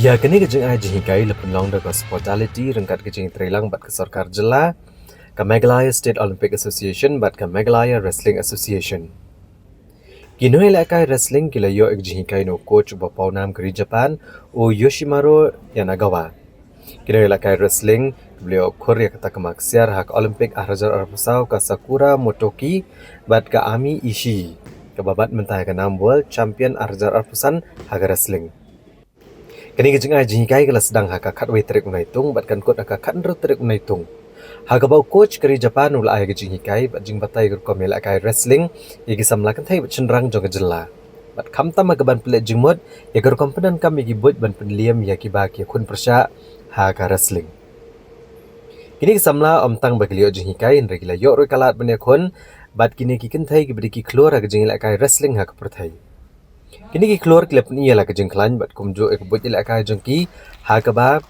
Ya kini kejeng ai Jinghikai lepun long da hospitality rengkat kejeng trelang bat ke sarkar Jylla ke Meghalaya State Olympic Association bat ke Meghalaya Wrestling Association. Kino ilakai wrestling kila yo ek Jinghikai no coach ba Pawnam keri Japan o Yoshimaro Yanagawa. Kino ilakai wrestling beliau Korea kata kemaksiar hak Olympic ahrajar arpusau ke Sakura Motoki bat ke Ami Ishii ke babat mentah ke nam World Champion ahrajar arpusan hak wrestling. Kini kejeng ai Jinghikai kala sedang haka katwe trek unaitung bat kan kot haka katndro trek unaitung. Haka bau coach keri Japan ula ai Jinghikai bat jing batai gur komel akai wrestling igi samlakan thai bat cenderang jong Jylla. Bat kamtam agaban pelet jingmod ya gur kompenan kam igi bot ban penliam ya kiba ki kun persya haka wrestling. Kini samla omtang bagilio Jinghikai regila yo roi kalat ban yakon bat kini ki kenthai ki bidiki klor haka jingil akai wrestling haka Pyrthei. Kini ki keluar klub ni ialah kejeng klan bat kumjo ek bot ialah ka jengki ha ka ba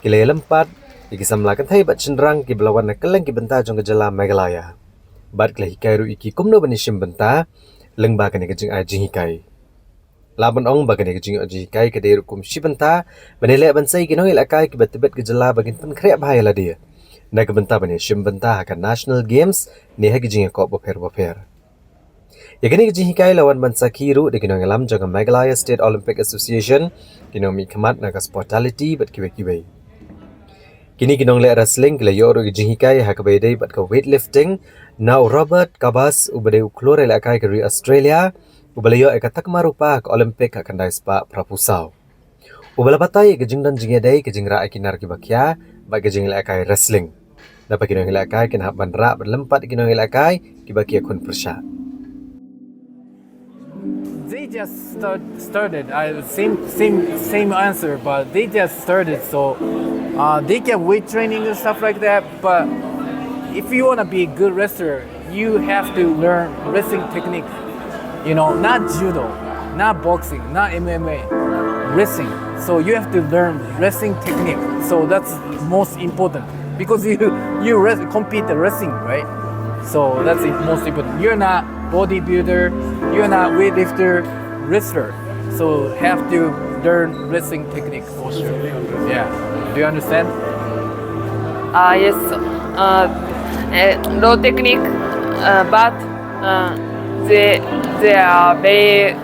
Nongialympat iki samlakan thai bat cenderang ki belawan keleng ki benta jong Jylla Meghalaya bat kleh hikai ru iki kumno bani sim benta leng ba kani kejeng ai Jinghikai laban ong ba kani kejeng Jinghikai ke deru kum si benta bani le ban sai ki no ialah ka ki bat tebet ke Jylla bagin pen khre bahaya la dia na ke benta bani sim benta ha ka national games ni ha kejeng ko bofer ya kini Jinghikai lawan bansa kiru di kinong alam jaga Meghalaya State Olympic Association kinong mi kemat naga sportality bat kiwe. Kini kinong le wrestling kila yo ro Jinghikai hakabai dei bat ka weightlifting now Robert Kabas ubade uklore le akai ke Australia ubale yo ekatak marupa ke Olympic akan spa prapusau. Ubala batai ke jingdan jingedai ke jingra akinar ki bakya ba ke jingla akai wrestling. Dapat kinong le akai kin hab bandra berlempat kinong le akai ki bakya kun persya. They just started. Same answer, but they just started. So they get weight training and stuff like that. But if you want to be a good wrestler, you have to learn wrestling technique. You know, not judo, not boxing, not MMA, wrestling. So you have to learn wrestling technique. So that's most important because you compete the wrestling, right? So that's the most important. You're not bodybuilder, you're not weightlifter, wrestler. So have to learn wrestling technique for sure. Yeah. Do you understand? Yes. Low technique, but they are very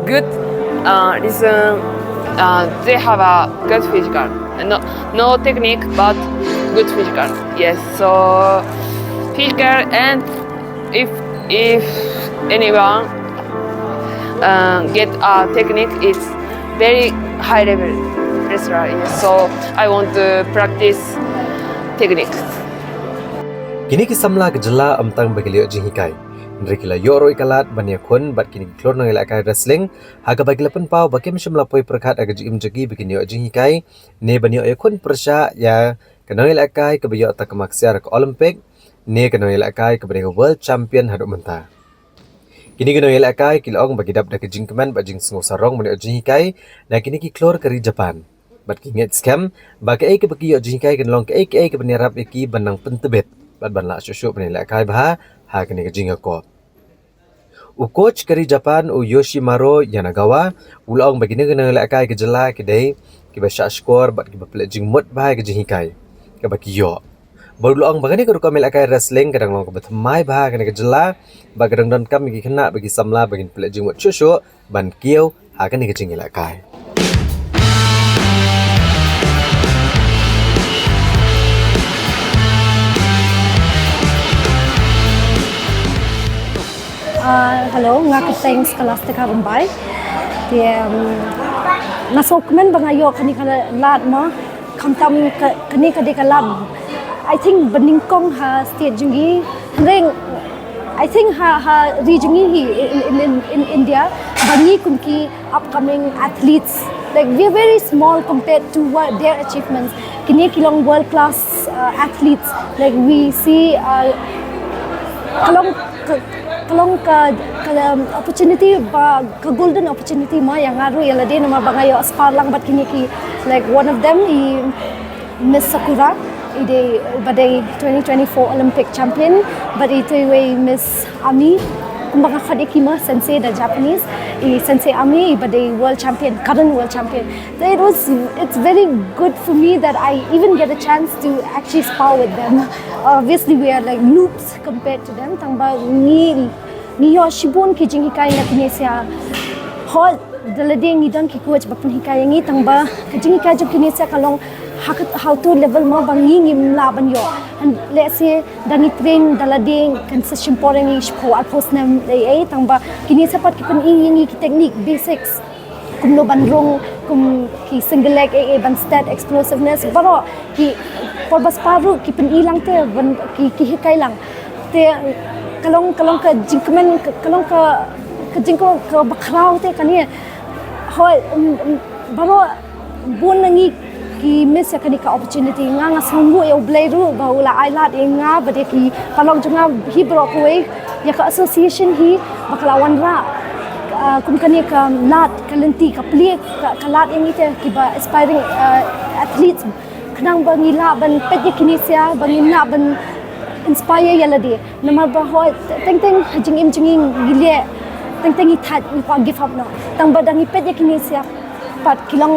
good. Listen. They have a good physical. No technique, but good physical. Yes. So physical, and if anyone get a technique, it's very high level wrestler. So I want to practice techniques. Kini kisamla ke Jylla amtang bagilio Jinghikai. Nrikila yoro ikalat banyakon bat kini klor nang ilakai wrestling haga bagila penpau bakim simla poi perkat aga jim jegi bikin yo Jinghikai ne banyo ekon persya ya kenang ilakai ke bayo ta kemaksiar ke Olympic ne kenang ilakai ke bani World Champion haduk menta. Kini kenang ilakai kilong bagi dap dak jing keman ba jing sengo sarong banyo Jinghikai na kini ki klor keri Japan. Bat kinget scam bagi ke bagi yo Jinghikai kenong ke bani rap iki banang pentebet bat ban la syusyuk bani ilakai bah ha kini ke Jinghikai. Coach keri Japan Yoshimaro Yanagawa ulang bagi negara lakai ke Jylla ke dei ke basya skor bat ke baplet jingmut bahai ke Jinghikai ke bagi yo baru ulang bagani ke rukamel akai wrestling kadang long ke batamai bahai ke Jylla bagi kadang don kam bagi kena bagi samla bagi pelet jingmut syusuk ban kiau ha ke Jinghikai lakai. Hello, ngaku thanks kelas teka Mumbai. Dia nasokmen bangayo kani kala lat ma kamtam kani kade kalam. I think beningkong ha state jungi ring. I think ha regiongi in India bangi kunki upcoming athletes. Like we are very small compared to what their achievements. Kini kilong world class athletes. Like we see kalong ka opportunity ba ka golden opportunity ma yang aru yala din ma bangayo aspar lang bat kini ki like one of them Miss Sakura ide badai 2024 Olympic champion but ite we Miss Ami kumbaga kadikima sensei the Japanese sensei Ami but the world champion current world champion. It's very good for me that I even get a chance to actually spar with them. Obviously we are like noobs compared to them. Tangba ni yo shibun ki Jinghikai na Kinesia hol dalading ni don ki coach bakun hikai ngi tangba ki Jinghikai jo Kinesia kalong how to level mo bangi ngim laban yo, and let's say dangi train dalading kan session poreng is po alpos na tangba kini sapat ki pen ingi ki technique basics kum no bandrong kum ki single leg ban stat explosiveness baro ki porbas paru ki pen ilang te ban ki hikai lang te kalong ka jingkmen kalong ka jingko ka bakrao te kani hoi baro bon nangi ki miss ya kanika opportunity nga sanggu ya blairu baula ailat nga bade ki palong junga hi bro kuwe ya ka association hi baklawan ra kum kanika lat kalenti ka pli ka lat yang ite ki ba aspiring athletes kanang bangi la ban pet ya kinisia bangi na ban inspire ya ladi nama ba ho teng jingim gile teng ithat ni pa give up no tang badangi pet ya kinisia pat kilang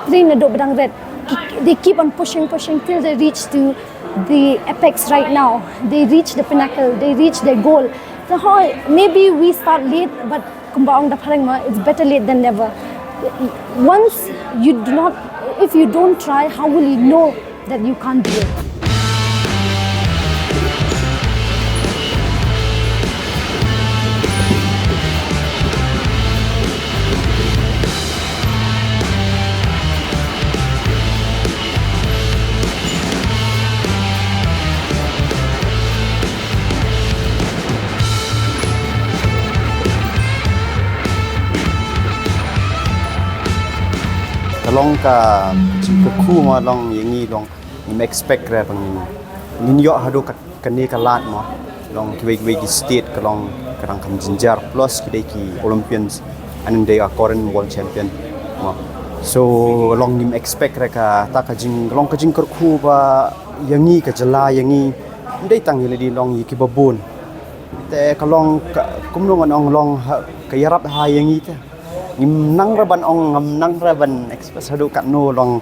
train na do badang red. They keep on pushing till they reach to the apex right now. They reach the pinnacle, they reach their goal. So maybe we start late, but it's better late than never. Once if you don't try, how will you know that you can't do it? Long ka ku ma long yangi long ni expect ra bang ni yo hado kani ka lat mo long ki state ka long karang kam jinjar plus ki Olympians and they are current world champion mo so long ni expect ra ka ta ka jing long ka jing ku ba yangi ka Jylla yangi ndai tang ni di long ki babun te ka long kum long long ka yarap ha yangi te ngim nang raban ngam nang raban express hadu kat no long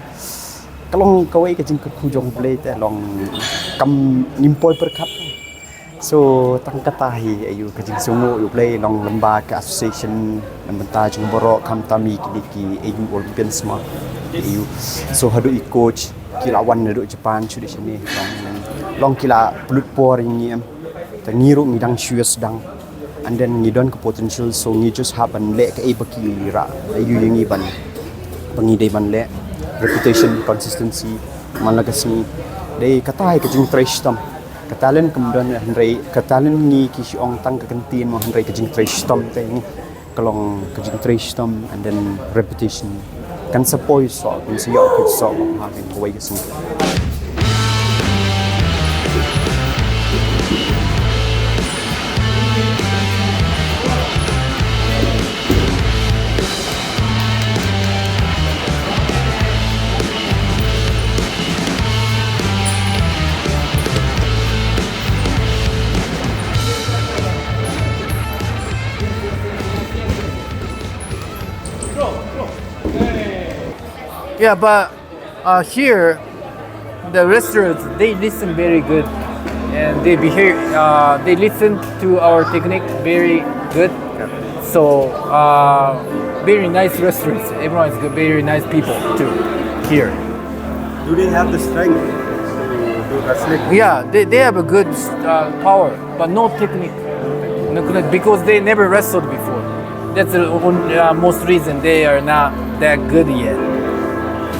kalong kawai ka jing ku jong play te long kam nimpoi perkat so tang katahi ayu ka jing sungu yu play long lamba ka association nambanta jing boro kam tami ki ayu Olympians ma ayu so hadu I coach kilawan hadu Japan chu di sini long kila pelut por ngi tangiru ngidang shues dang and then ngidon ke potential so ngi just happen le ka baki ra ayu ngi ban pangi dei ban le reputation consistency malagasni dei katai ka jing trash tam katalen kemudian handrai katalen ngi ki siong tang ka kentin mo handrai ka jing trash tam te ni kalong ka jing trash tam and then reputation kan sapoi so kan siyo ko so ha kan kawai gasni Yeah, but here the wrestlers they listen very good and they behave. They listen to our technique very good. So very nice wrestlers. Everyone is good, very nice people too here. Do they have the strength to do wrestling? Yeah, they have a good power, but no technique. Because they never wrestled before. That's the most reason they are not that good yet.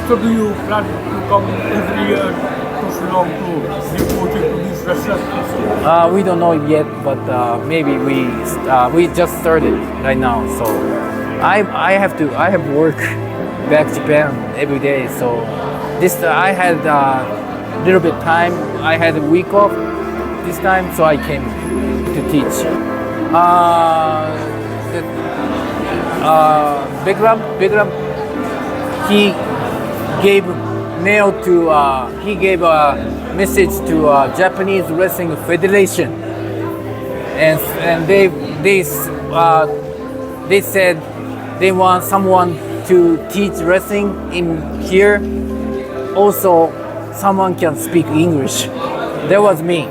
So do you plan to come every year to Shillong to be coaching to these wrestlers? We don't know yet, but maybe we just started right now. So I have work back Japan every day. So I had a little bit time. I had a week off this time, so I came to teach. Bikram, he gave a message to Japanese Wrestling Federation and they said they want someone to teach wrestling in here. Also, someone can speak English. That was me,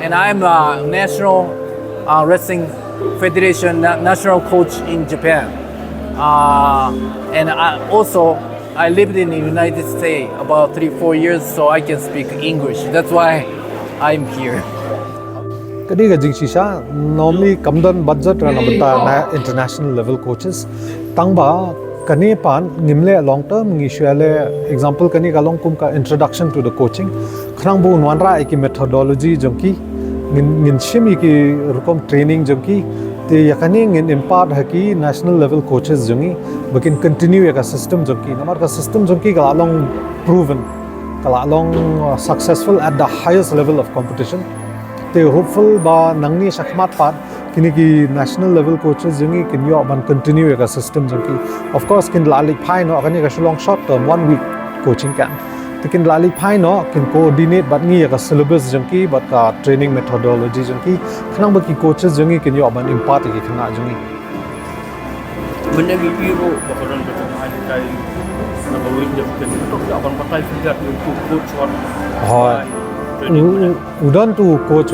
and I'm a national wrestling federation national coach in Japan. And I lived in the United States about 3-4 years, so I can speak English. That's why I'm here. Kadi ga jingshisha normally kamdan budget rana bata na international level coaches tangba kani pan ngimle long term ngishale example kani galong kum ka introduction to the coaching khrang bu nwanra ki methodology jongki ngin shimi ki rukom training jongki te yakani ngin impart haki national level coaches jongi bakin continue ka system jongki namar ka system jongki galong proven galong successful at the highest level of competition. They hopeful ba nangni shakmat pat kini ki national level coaches jungi kin yo ban continue ka system jungi of course kin lali phai no kani ka long short term 1 week coaching camp kin lali phai no kin coordinate bat ngi ka syllabus jungi bat ka training methodology jungi khnang ba ki coaches jungi kin yo ban impart ki khna jungi menagi biro bakaran bertemu kai na bawin dia kin to akan pakai figat untuk coach one Udan to coach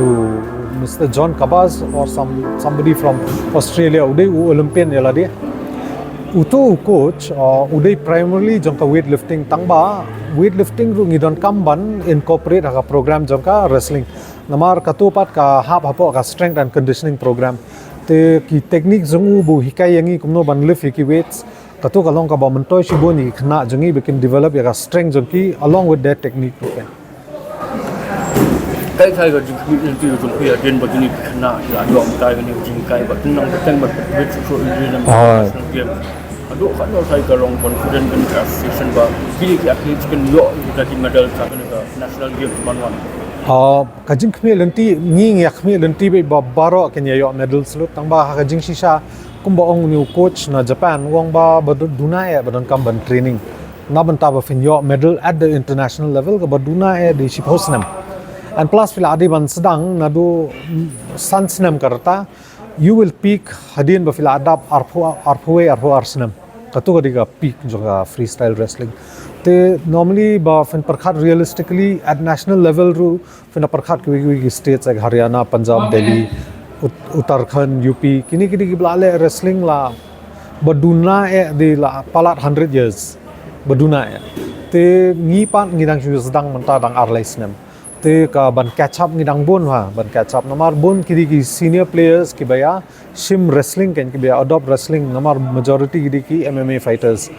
Mr. John Kabaz or somebody from Australia Uday Olympian yalade uto coach Uday primarily jongka weightlifting tangba weightlifting ru ngidon kamban incorporate ka program jongka wrestling namar katupat ka hapo ka strength and conditioning program te ki technique zongu bu hikai yangi kumno ban lift ki weights katu kalong ka ba mentoy shiboni khna jongi bekin develop ya ka strength jongki along with that technique okay. Kai ga jinghikai nanti untuk dia den begini kena ya dua kai ni jinghikai ba tenang beteng ba bet so ini nama game aduh kan saya galong confident in association ba kini ki atlet kan yo kita medal sa national game manwan ka jinghikai nanti ngi yakmi nanti be baro ken yo medal slut tangba ka jingshisha kumba ong new coach na Japan wong ba baduna ya badan kam ban training na ban ta ba fin yo medal at the international level ka baduna ya di Pawnam. And plus fil adi ban sedang nadu sansnam karta you will peak hadin ba fil adab arphuwe arsenam katu kadiga peak joga freestyle wrestling te normally ba fin parkhat realistically at national level ru fin parkhat ki states like Haryana Punjab Delhi Uttarakhand UP kini ki blale wrestling la baduna de la palat 100 years baduna te ngi pan ngidang sedang menta dang arlaisnam te ka ban catch up ngidang bon ban catch up namar bon ki senior players ki baya shim wrestling ken ki baya adopt wrestling namar majority ki MMA fighters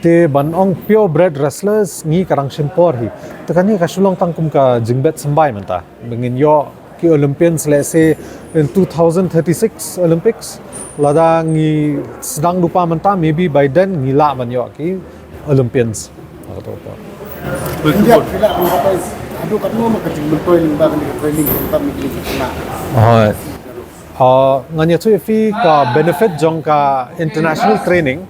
te ban ong pure bred wrestlers ngi karang shim por hi te kani ka sulong tangkum ka jingbet sambai menta bengin yo ki Olympians let's say in 2036 Olympics lada ngi sedang lupa menta maybe by then ngila ban yo ki Olympians atau apa aduh kat mo makacing betul limba kan training kita mikir kena nganya tu fi ka benefit jong ka international training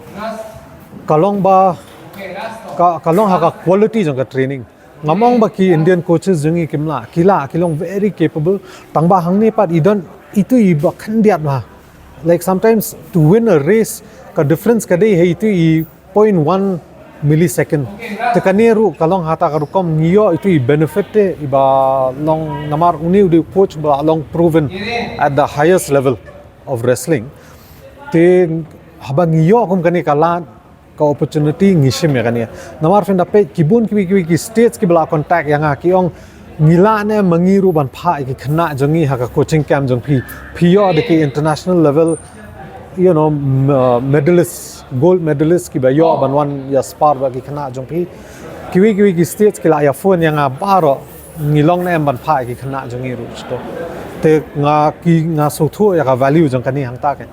kalong ha ka quality jong ka training ngamong ba ki Indian coaches jongi kimla kilong very capable tangba hangni pat idon itu iba khandiat ma like sometimes to win a race ka difference ka dei he itu 0.1 millisecond tekaneru kalong hata karukom ngiyo itu benefit te iba long namar uni di coach ba long proven at the highest level of wrestling te haba ngiyo kum kani kala ka opportunity ngishim ya kani namar fin dapat kibun ki stage ki bala contact yang ki ong ngila ne mangiru ban pha ki khna jongi ha ka coaching camp jong phi de ki international level you know medalists gold medalist ki ba yo ban wan ya spar ba ki khana jong phi kiwi ki stage ki la ya phone yang baro ngilong na ban pha ki khana jong ru sto te nga so thu ya ka value jong kani hang ta ke